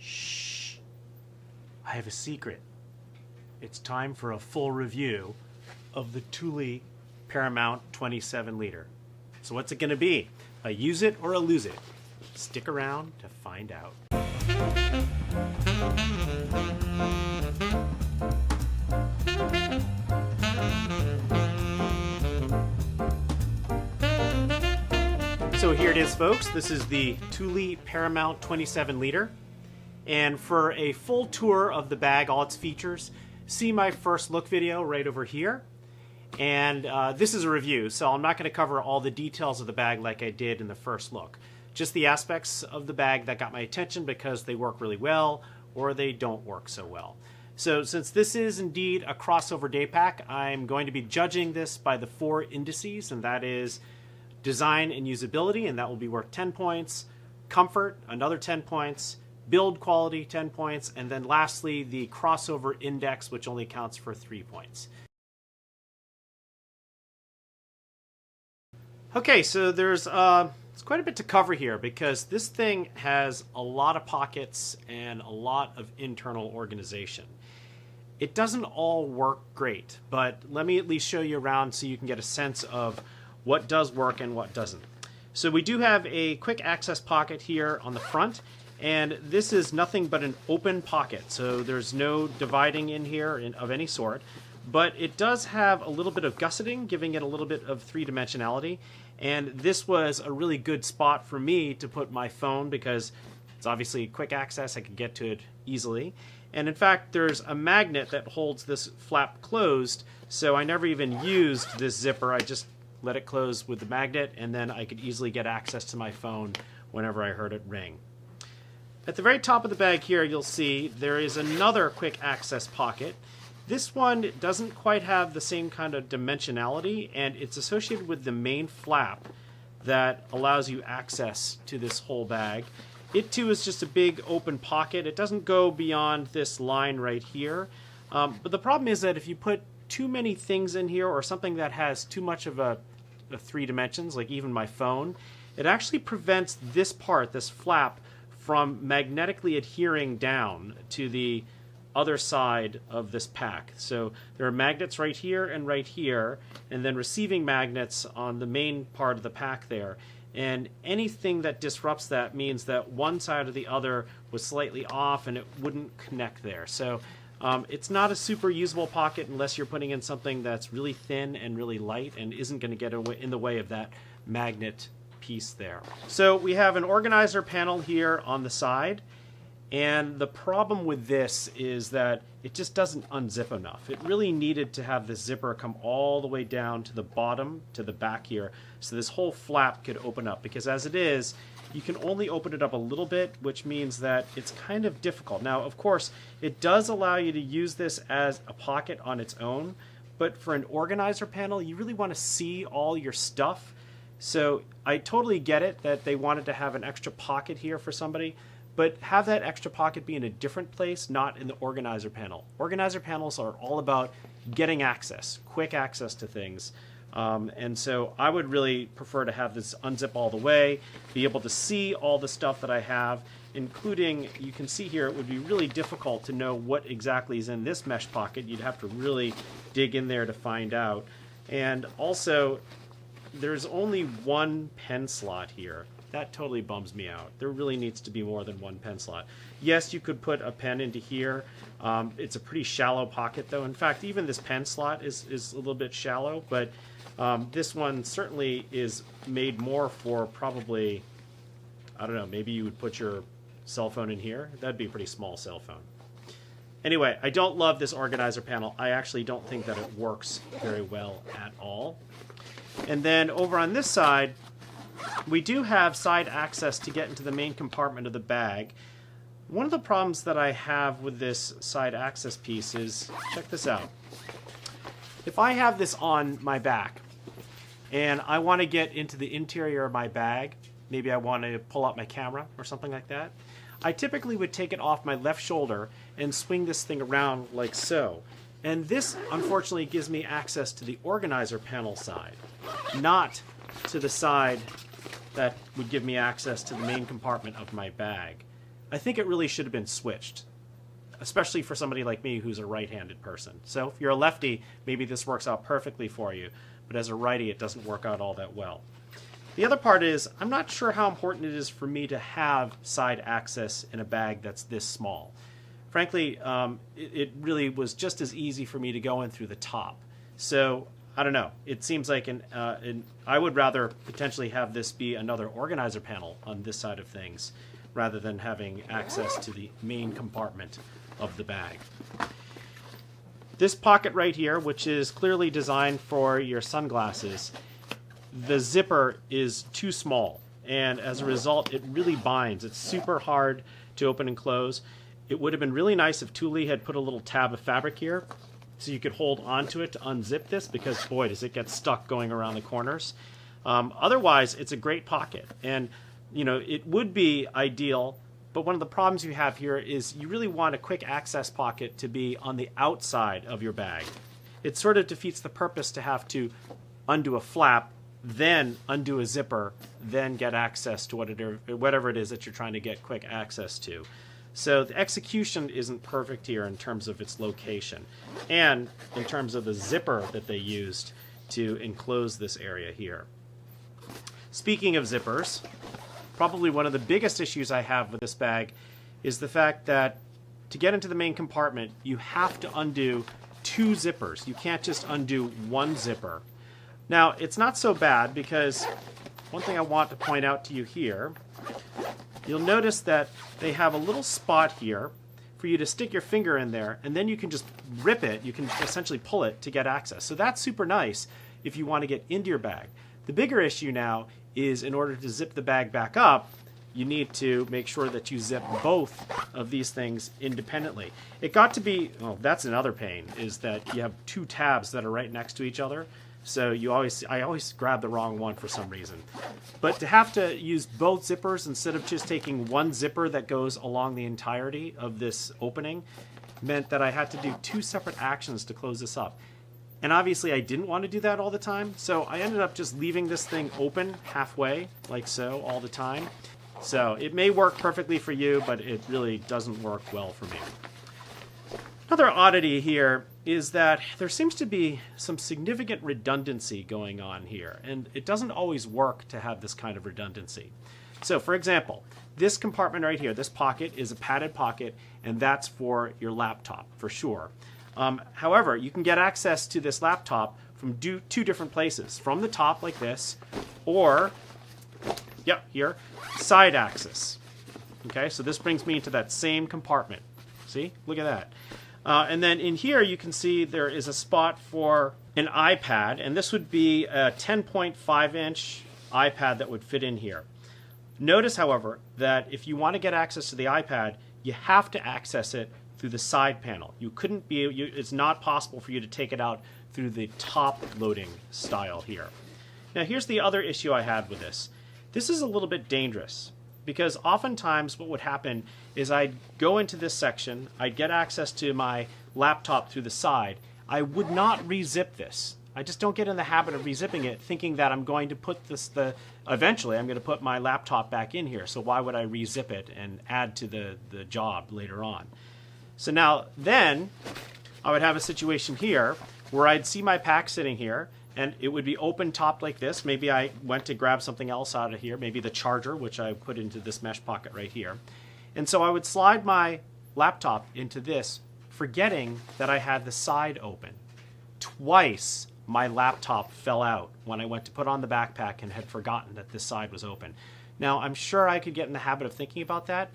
Shh. I have a secret. It's time for a full review of the Thule Paramount 27 liter. So what's it going to be? A use it or a lose it? Stick around to find out. So here it is, folks. This is the Thule Paramount 27 liter. And for a full tour of the bag, all its features, see my first look video right over here. And this is a review, so I'm not going to cover all the details of the bag like I did in the first look. Just the aspects of the bag that got my attention because they work really well or they don't work so well. So since this is indeed a crossover day pack, I'm going to be judging this by the 4 indices, and that is design and usability, and that will be worth 10 points, comfort, another 10 points, build quality, 10 points, and then lastly, the crossover index, which only counts for 3 points. Okay, so there's quite a bit to cover here because this thing has a lot of pockets and a lot of internal organization. It doesn't all work great, but let me at least show you around so you can get a sense of what does work and what doesn't. So we do have a quick access pocket here on the front, and this is nothing but an open pocket, so there's no dividing in here of any sort, but it does have a little bit of gusseting, giving it a little bit of three-dimensionality, and this was a really good spot for me to put my phone because it's obviously quick access, I can get to it easily. And in fact, there's a magnet that holds this flap closed, so I never even used this zipper. I just let it close with the magnet, and then I could easily get access to my phone whenever I heard it ring. At the very top of the bag here, you'll see there is another quick access pocket. This one doesn't quite have the same kind of dimensionality, and it's associated with the main flap that allows you access to this whole bag. It too is just a big open pocket. It doesn't go beyond this line right here. But the problem is that if you put too many things in here or something that has too much of a 3 dimensions, like even my phone, it actually prevents this part, this flap, from magnetically adhering down to the other side of this pack. So there are magnets right here, and then receiving magnets on the main part of the pack there. And anything that disrupts that means that one side or the other was slightly off and it wouldn't connect there. So it's not a super usable pocket unless you're putting in something that's really thin and really light and isn't going to get in the way of that magnet piece there. So we have an organizer panel here on the side, and the problem with this is that it just doesn't unzip enough. It really needed to have this zipper come all the way down to the bottom, to the back here, so this whole flap could open up, because as it is, you can only open it up a little bit, which means that it's kind of difficult. Now, of course, it does allow you to use this as a pocket on its own, but for an organizer panel, you really want to see all your stuff. So I totally get it that they wanted to have an extra pocket here for somebody, but have that extra pocket be in a different place, not in the organizer panel. Organizer panels are all about getting access, quick access to things. And so I would really prefer to have this unzip all the way, be able to see all the stuff that I have, including, you can see here, it would be really difficult to know what exactly is in this mesh pocket. You'd have to really dig in there to find out. And also, there's only one pen slot here. That totally bums me out. There really needs to be more than one pen slot. Yes, you could put a pen into here. It's a pretty shallow pocket, though. In fact, even this pen slot is a little bit shallow, but this one certainly is made more for probably, I don't know, maybe you would put your cell phone in here. That'd be a pretty small cell phone. Anyway, I don't love this organizer panel. I actually don't think that it works very well at all. And then over on this side, we do have side access to get into the main compartment of the bag. One of the problems that I have with this side access piece is, check this out. If I have this on my back and I want to get into the interior of my bag, maybe I want to pull out my camera or something like that, I typically would take it off my left shoulder and swing this thing around like so. And this, unfortunately, gives me access to the organizer panel side, not to the side that would give me access to the main compartment of my bag. I think it really should have been switched, especially for somebody like me who's a right-handed person. So if you're a lefty, maybe this works out perfectly for you, but as a righty, it doesn't work out all that well. The other part is, I'm not sure how important it is for me to have side access in a bag that's this small. Frankly, it really was just as easy for me to go in through the top. So, I don't know. It seems like I would rather potentially have this be another organizer panel on this side of things, rather than having access to the main compartment of the bag. This pocket right here, which is clearly designed for your sunglasses, the zipper is too small, and as a result it really binds. It's super hard to open and close. It would have been really nice if Thule had put a little tab of fabric here so you could hold onto it to unzip this, because boy does it get stuck going around the corners. Otherwise it's a great pocket, and you know, it would be ideal, but one of the problems you have here is you really want a quick access pocket to be on the outside of your bag. It sort of defeats the purpose to have to undo a flap, then undo a zipper, then get access to whatever it is that you're trying to get quick access to. So the execution isn't perfect here in terms of its location, and in terms of the zipper that they used to enclose this area here. Speaking of zippers, probably one of the biggest issues I have with this bag is the fact that to get into the main compartment, you have to undo 2 zippers. You can't just undo 1 zipper. Now, it's not so bad, because one thing I want to point out to you here, you'll notice that they have a little spot here for you to stick your finger in there, and then you can just rip it. You can essentially pull it to get access. So that's super nice if you want to get into your bag. The bigger issue now is, in order to zip the bag back up, you need to make sure that you zip both of these things independently. It got to be, well, that's another pain, is that you have 2 tabs that are right next to each other. So I always grab the wrong one for some reason. But to have to use both zippers instead of just taking 1 zipper that goes along the entirety of this opening meant that I had to do 2 separate actions to close this up. And obviously I didn't want to do that all the time, so I ended up just leaving this thing open halfway, like so, all the time. So it may work perfectly for you, but it really doesn't work well for me. Another oddity here is that there seems to be some significant redundancy going on here, and it doesn't always work to have this kind of redundancy. So for example, this compartment right here, this pocket, is a padded pocket, and that's for your laptop for sure. However, you can get access to this laptop from 2 different places, from the top like this, or here, side access. Okay, so this brings me into that same compartment. See, look at that. And then in here you can see there is a spot for an iPad, and this would be a 10.5-inch iPad that would fit in here. Notice, however, that if you want to get access to the iPad, you have to access it through the side panel. It's not possible for you to take it out through the top loading style here. Now here's the other issue I had with this. This is a little bit dangerous, because oftentimes what would happen is I'd go into this section, I'd get access to my laptop through the side. I would not re-zip this. I just don't get in the habit of re-zipping it, thinking that I'm going to put eventually I'm going to put my laptop back in here, so why would I re-zip it and add to the job later on? So now then I would have a situation here where I'd see my pack sitting here, and it would be open topped like this. Maybe I went to grab something else out of here, maybe the charger, which I put into this mesh pocket right here. And so I would slide my laptop into this, forgetting that I had the side open. Twice my laptop fell out when I went to put on the backpack and had forgotten that this side was open. Now, I'm sure I could get in the habit of thinking about that,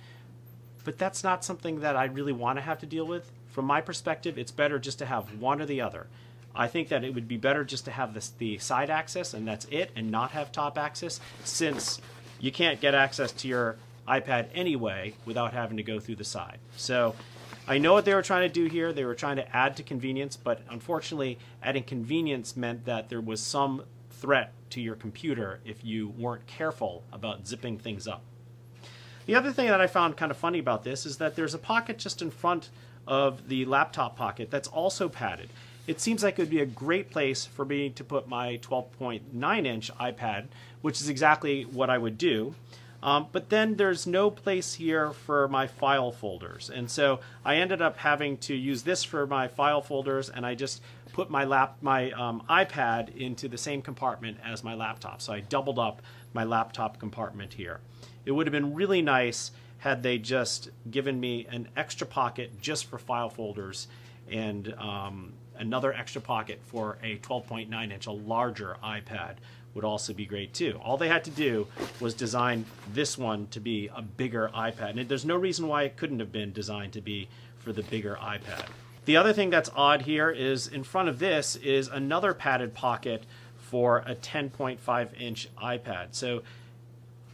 but that's not something that I really want to have to deal with. From my perspective, it's better just to have one or the other. I think that it would be better just to have the side access, and that's it, and not have top access, since you can't get access to your iPad anyway without having to go through the side. So I know what they were trying to do here. They were trying to add to convenience, but unfortunately adding convenience meant that there was some threat to your computer if you weren't careful about zipping things up. The other thing that I found kind of funny about this is that there's a pocket just in front of the laptop pocket that's also padded. It seems like it would be a great place for me to put my 12.9-inch iPad, which is exactly what I would do. But then there's no place here for my file folders. And so I ended up having to use this for my file folders, and I just put my iPad into the same compartment as my laptop. So I doubled up my laptop compartment here. It would have been really nice had they just given me an extra pocket just for file folders and another extra pocket for a 12.9 inch, a larger iPad would also be great too. All they had to do was design this one to be a bigger iPad. And there's no reason why it couldn't have been designed to be for the bigger iPad. The other thing that's odd here is in front of this is another padded pocket for a 10.5 inch iPad. So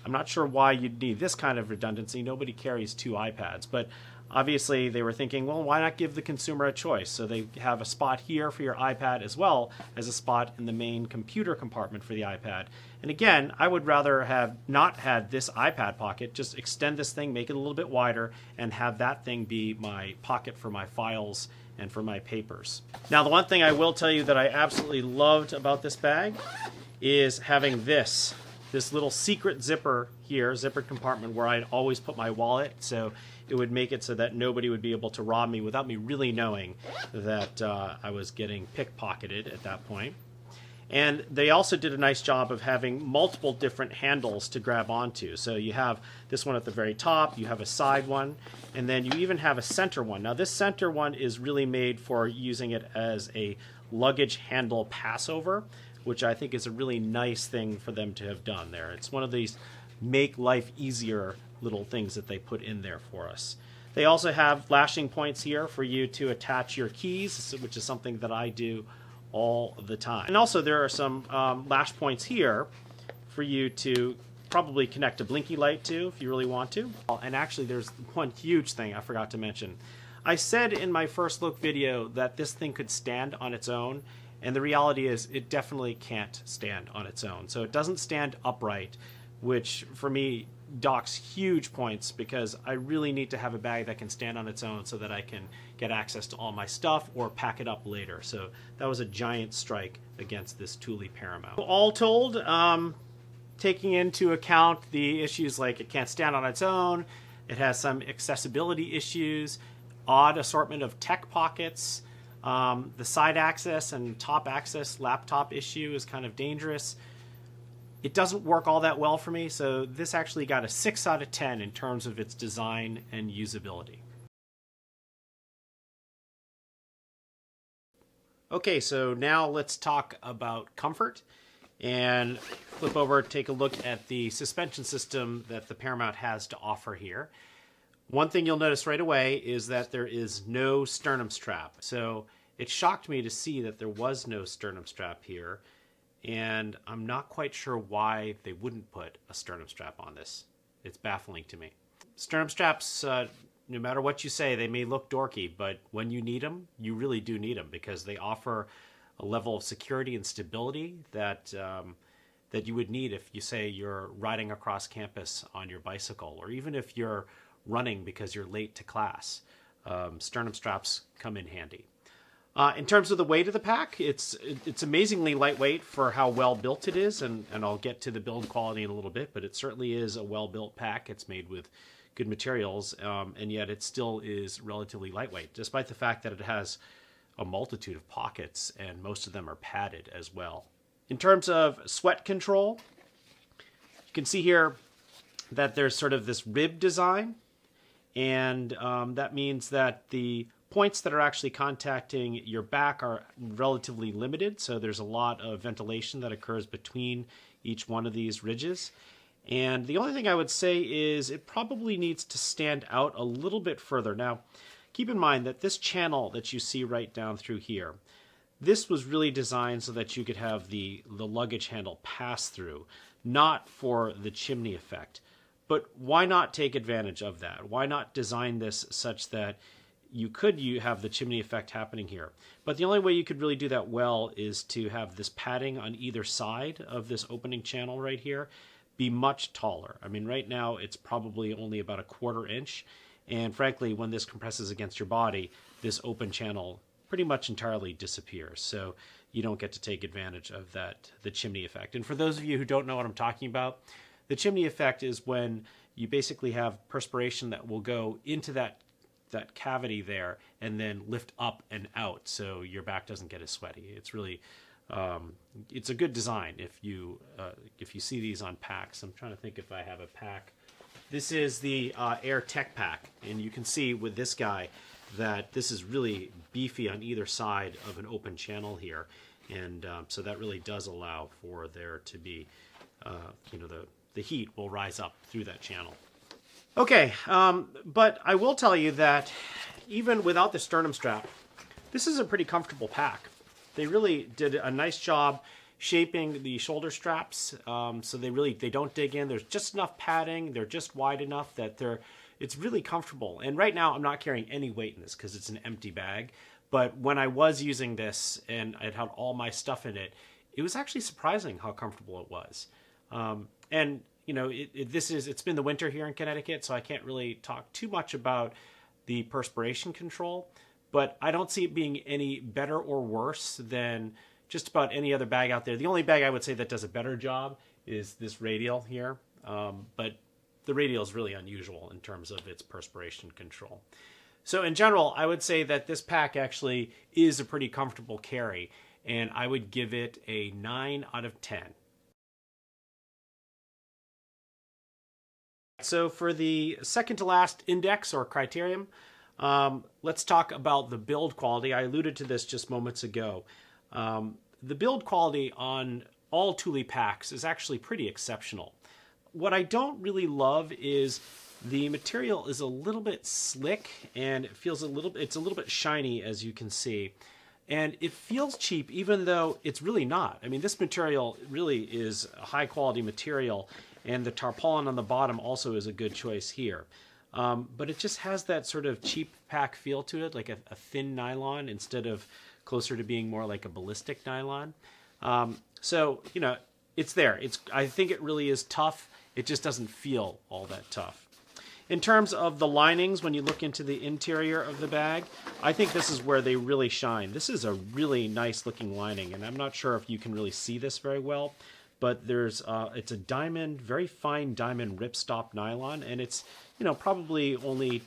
I'm not sure why you'd need this kind of redundancy. Nobody carries two iPads, but obviously they were thinking, well, why not give the consumer a choice? So they have a spot here for your iPad as well as a spot in the main computer compartment for the iPad. And again, I would rather have not had this iPad pocket, just extend this thing, make it a little bit wider, and have that thing be my pocket for my files and for my papers. Now, the one thing I will tell you that I absolutely loved about this bag is having this little secret zipper here, zippered compartment, where I'd always put my wallet. So it would make it so that nobody would be able to rob me without me really knowing that I was getting pickpocketed at that point. And they also did a nice job of having multiple different handles to grab onto. So you have this one at the very top, you have a side one, and then you even have a center one. Now this center one is really made for using it as a luggage handle passover, which I think is a really nice thing for them to have done there. It's one of these make life easier little things that they put in there for us. They also have lashing points here for you to attach your keys, which is something that I do all the time. And also there are some lash points here for you to probably connect a blinky light to if you really want to. And actually there's one huge thing I forgot to mention. I said in my first look video that this thing could stand on its own, and the reality is it definitely can't stand on its own. So it doesn't stand upright, which for me docks huge points because I really need to have a bag that can stand on its own so that I can get access to all my stuff or pack it up later. So that was a giant strike against this Thule Paramount. All told, taking into account the issues like it can't stand on its own, it has some accessibility issues, odd assortment of tech pockets, the side access and top access laptop issue is kind of dangerous. It doesn't work all that well for me, so this actually got a 6 out of 10 in terms of its design and usability. Okay, so now let's talk about comfort and flip over, take a look at the suspension system that the Paramount has to offer here. One thing you'll notice right away is that there is no sternum strap. So it shocked me to see that there was no sternum strap here, and I'm not quite sure why they wouldn't put a sternum strap on this. It's baffling to me. Sternum straps, no matter what you say, they may look dorky, but when you need them, you really do need them because they offer a level of security and stability that that you would need if you say you're riding across campus on your bicycle, or even if you're running because you're late to class. Sternum straps come in handy. In terms of the weight of the pack, it's amazingly lightweight for how well built it is, and I'll get to the build quality in a little bit, but it certainly is a well-built pack. It's made with good materials, and yet it still is relatively lightweight, despite the fact that it has a multitude of pockets, and most of them are padded as well. In terms of sweat control, you can see here that there's sort of this rib design, and that means that the points that are actually contacting your back are relatively limited, so there's a lot of ventilation that occurs between each one of these ridges. And the only thing I would say is it probably needs to stand out a little bit further. Now, keep in mind that this channel that you see right down through here, this was really designed so that you could have the luggage handle pass through, not for the chimney effect. But why not take advantage of that? Why not design this such that you have the chimney effect happening here? But the only way you could really do that well is to have this padding on either side of this opening channel right here be much taller. I mean, right now it's probably only about 1/4 inch. And frankly, when this compresses against your body, this open channel pretty much entirely disappears. So you don't get to take advantage of that, the chimney effect. And for those of you who don't know what I'm talking about, The chimney effect is when you basically have perspiration that will go into that cavity there and then lift up and out, so your back doesn't get as sweaty. It's really it's a good design if you see these on packs. I'm trying to think if I have a pack. This is the Air Tech pack, and you can see with this guy that this is really beefy on either side of an open channel here, and so that really does allow for there to be, the heat will rise up through that channel. Okay, but I will tell you that even without the sternum strap, this is a pretty comfortable pack. They really did a nice job shaping the shoulder straps, so they don't dig in. There's just enough padding. They're just wide enough that it's really comfortable. And right now I'm not carrying any weight in this because it's an empty bag. But when I was using this and it had all my stuff in it, it was actually surprising how comfortable it was. And it's been the winter here in Connecticut, so I can't really talk too much about the perspiration control, but I don't see it being any better or worse than just about any other bag out there. The only bag I would say that does a better job is this Radial here, but the Radial is really unusual in terms of its perspiration control. So in general, I would say that this pack actually is a pretty comfortable carry, and I would give it a 9 out of 10. So for the second to last index or criterion, let's talk about the build quality. I alluded to this just moments ago. The build quality on all Thule packs is actually pretty exceptional. What I don't really love is the material is a little bit slick, and it's a little bit shiny, as you can see. And it feels cheap, even though it's really not. I mean, this material really is a high quality material, and the tarpaulin on the bottom also is a good choice here. But it just has that sort of cheap pack feel to it, like a thin nylon instead of closer to being more like a ballistic nylon. So, it's there. I think it really is tough. It just doesn't feel all that tough. In terms of the linings, when you look into the interior of the bag, I think this is where they really shine. This is a really nice looking lining, and I'm not sure if you can really see this very well, but it's a diamond, very fine diamond ripstop nylon, and it's probably only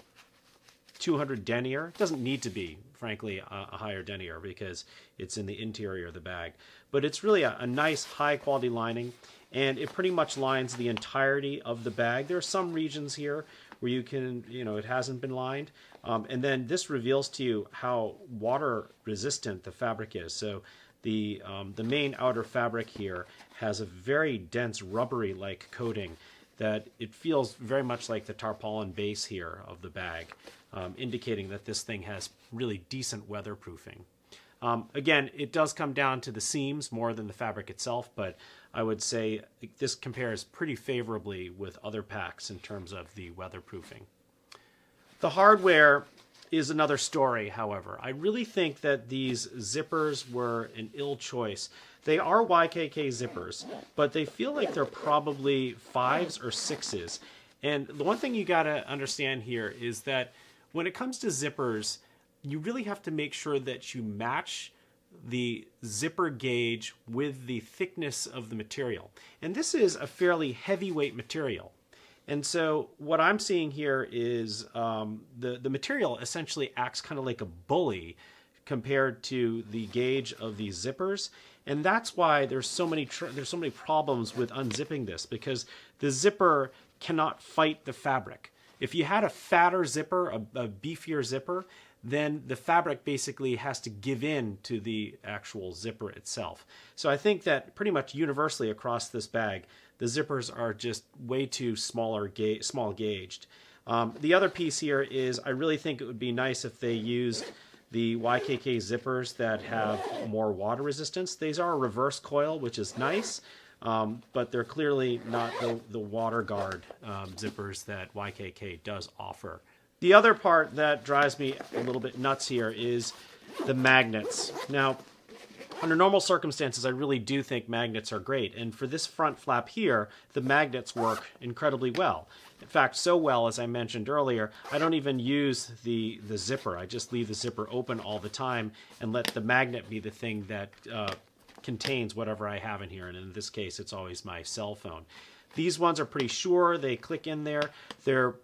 200 denier. It doesn't need to be, frankly, a higher denier because it's in the interior of the bag. But it's really a nice high quality lining, and it pretty much lines the entirety of the bag. There are some regions here where you can, it hasn't been lined. And then this reveals to you how water resistant the fabric is. So the main outer fabric here has a very dense rubbery-like coating that it feels very much like the tarpaulin base here of the bag, indicating that this thing has really decent weatherproofing. Again, it does come down to the seams more than the fabric itself, but I would say this compares pretty favorably with other packs in terms of the weatherproofing. The hardware is another story, however. I really think that these zippers were an ill choice. They are YKK zippers, but they feel like they're probably 5s or 6s. And the one thing you gotta understand here is that when it comes to zippers, you really have to make sure that you match the zipper gauge with the thickness of the material. And this is a fairly heavyweight material. And so what I'm seeing here is the material essentially acts kind of like a bully compared to the gauge of these zippers. And that's why there's so many problems with unzipping this, because the zipper cannot fight the fabric. If you had a fatter zipper, a beefier zipper, then the fabric basically has to give in to the actual zipper itself. So I think that pretty much universally across this bag, the zippers are just way too small gauged. The other piece here is I really think it would be nice if they used the YKK zippers that have more water resistance. These are a reverse coil, which is nice, but they're clearly not the water guard zippers that YKK does offer. The other part that drives me a little bit nuts here is the magnets. Now, under normal circumstances, I really do think magnets are great. And for this front flap here, the magnets work incredibly well. In fact, so well, as I mentioned earlier, I don't even use the zipper. I just leave the zipper open all the time and let the magnet be the thing that contains whatever I have in here. And in this case, it's always my cell phone. These ones are pretty sure. They click in there. They're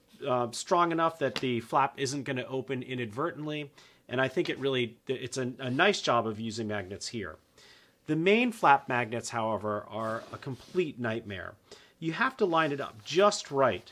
strong enough that the flap isn't going to open inadvertently. And I think it's a nice job of using magnets here. The main flap magnets, however, are a complete nightmare. You have to line it up just right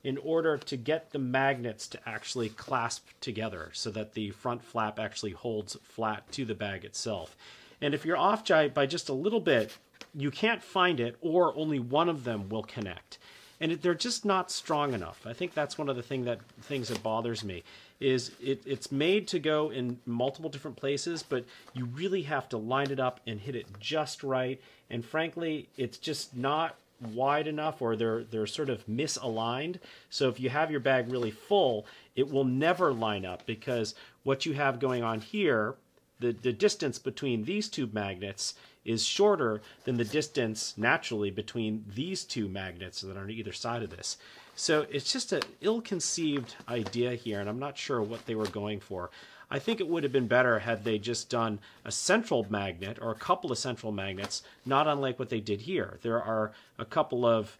in order to get the magnets to actually clasp together so that the front flap actually holds flat to the bag itself. And if you're off by just a little bit, you can't find it, or only one of them will connect. And they're just not strong enough. I think that's one of the things that bothers me, is it's made to go in multiple different places, but you really have to line it up and hit it just right. And frankly, it's just not wide enough, or they're sort of misaligned. So if you have your bag really full, it will never line up, because what you have going on here, the distance between these two magnets is shorter than the distance naturally between these two magnets that are on either side of this. So it's just an ill-conceived idea here, and I'm not sure what they were going for. I think it would have been better had they just done a central magnet, or a couple of central magnets, not unlike what they did here. There are a couple of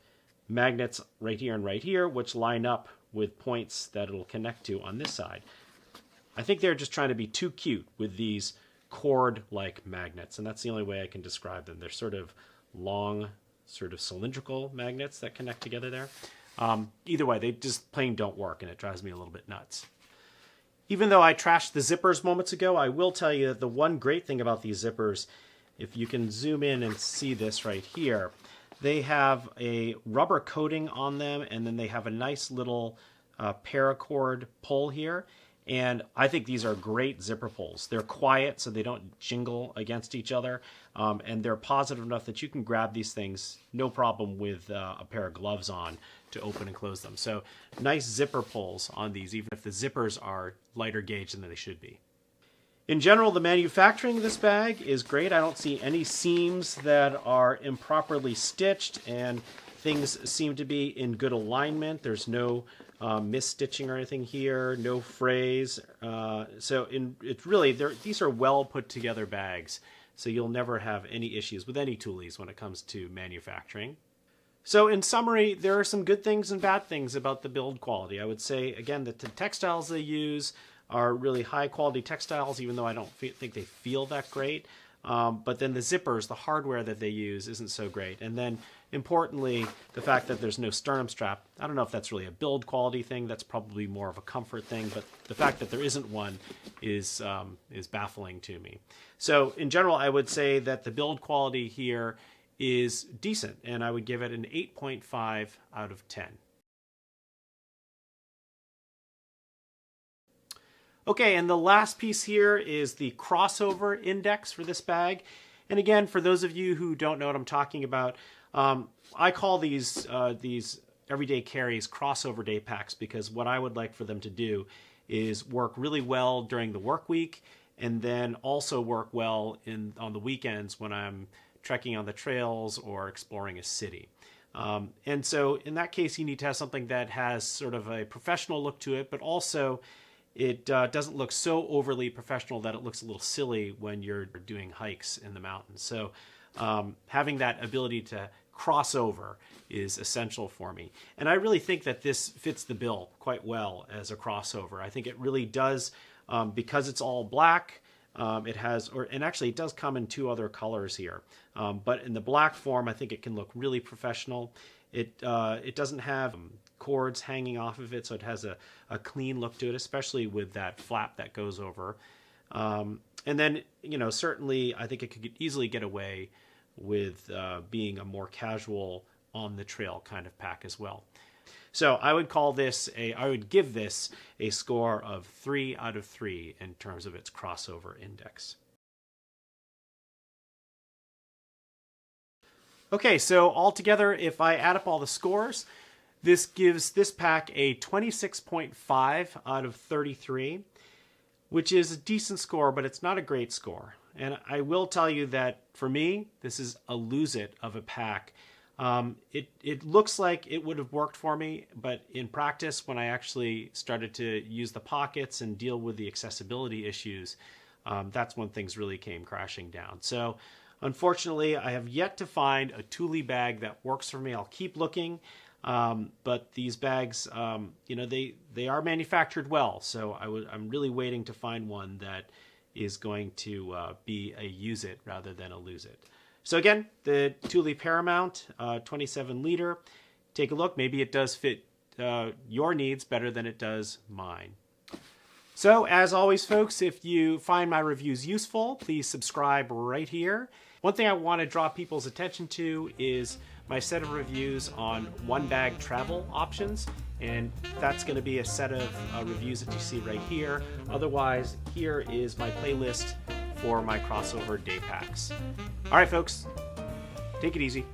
magnets right here and right here, which line up with points that it'll connect to on this side. I think they're just trying to be too cute with these cord-like magnets, and that's the only way I can describe them. They're sort of long, sort of cylindrical magnets that connect together there. Either way, they just plain don't work, and it drives me a little bit nuts. Even though I trashed the zippers moments ago, I will tell you that the one great thing about these zippers, if you can zoom in and see this right here, they have a rubber coating on them, and then they have a nice little paracord pull here. And I think these are great zipper pulls. They're quiet, so they don't jingle against each other. And they're positive enough that you can grab these things no problem with a pair of gloves on to open and close them. So nice zipper pulls on these, even if the zippers are lighter gauge than they should be. In general, the manufacturing of this bag is great. I don't see any seams that are improperly stitched, and things seem to be in good alignment. There's no misstitching or anything here, no frays. It's really, these are well put together bags, so you'll never have any issues with any Thules when it comes to manufacturing. So in summary, there are some good things and bad things about the build quality. I would say, again, that the textiles they use are really high quality textiles, even though I don't think they feel that great. But then the zippers, the hardware that they use isn't so great. And then importantly, the fact that there's no sternum strap. I don't know if that's really a build quality thing. That's probably more of a comfort thing. But the fact that there isn't one is baffling to me. So in general, I would say that the build quality here is decent, and I would give it an 8.5 out of 10. Okay, and the last piece here is the crossover index for this bag. And again, for those of you who don't know what I'm talking about, I call these everyday carries crossover day packs, because what I would like for them to do is work really well during the work week, and then also work well on the weekends when I'm trekking on the trails or exploring a city. And so in that case, you need to have something that has sort of a professional look to it, but also it doesn't look so overly professional that it looks a little silly when you're doing hikes in the mountains. So having that ability to cross over is essential for me. And I really think that this fits the bill quite well as a crossover. I think it really does, because it's all black. It has, and actually it does come in two other colors here. But in the black form, I think it can look really professional. It doesn't have cords hanging off of it, so it has a clean look to it, especially with that flap that goes over. And then, certainly I think it could easily get away with being a more casual on the trail kind of pack as well. So I would give this a score of 3 out of 3 in terms of its crossover index. Okay, so altogether, if I add up all the scores, this gives this pack a 26.5 out of 33, which is a decent score, but it's not a great score. And I will tell you that for me, this is a lose-it of a pack. It looks like it would have worked for me, but in practice, when I actually started to use the pockets and deal with the accessibility issues, that's when things really came crashing down. So Unfortunately, I have yet to find a Thule bag that works for me. I'll keep looking, but these bags, they are manufactured well, so I'm really waiting to find one that is going to be a use it rather than a lose it. So again, the Thule Paramount 27 liter. Take a look. Maybe it does fit your needs better than it does mine. So as always, folks, if you find my reviews useful, please subscribe right here. One thing I want to draw people's attention to is my set of reviews on one bag travel options, and that's going to be a set of reviews that you see right here. Otherwise, here is my playlist for my crossover day packs. All right, folks, take it easy.